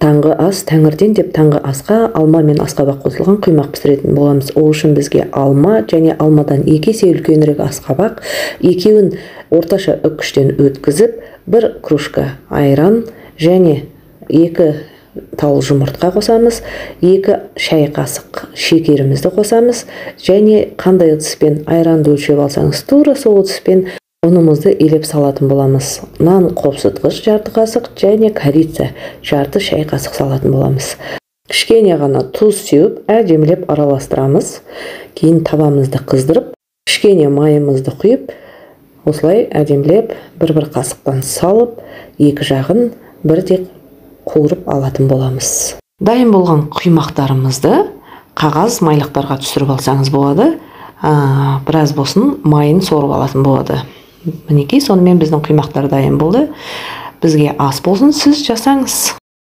таңғы ас, таңертең деп таңғы асқа алма мен асқабақ қосылған құймақ пісіретін боламыз. Ол үшін бізге алма және алмадан 2 есе үлкенірек асқабақ, екеуін орташа үккіштен өткізіп, 1 кружка айран және 2 тал жұмыртқа қосамыз, 2 шай қасық шекерімізді қосамыз және қандай ыдыспен айранды өлшеп алсаңыз, тура сол ыдыспен ұнымызды елеп салатын боламыз. Нан қопсытқыш жарты қасық және корица жарты шай қасық салатын боламыз. Кішкене ғана тұз сеуіп, әдемілеп араластырамыз. Кейін табамызды қыздырып, кішкене майымызды құйып, осылай әдемілеп бір қасықтан салып, екі жағын бірдей қуырып алатын боламыз. Дайын болған құймақтарымызды қағаз майлықтарға түсіріп алсаңыз болады. Біраз болсын майын сорып алатын болады. Мінекей, сонымен біздің құймақтар дайын болды. Бізге ас болсын, сіз жасаңыз.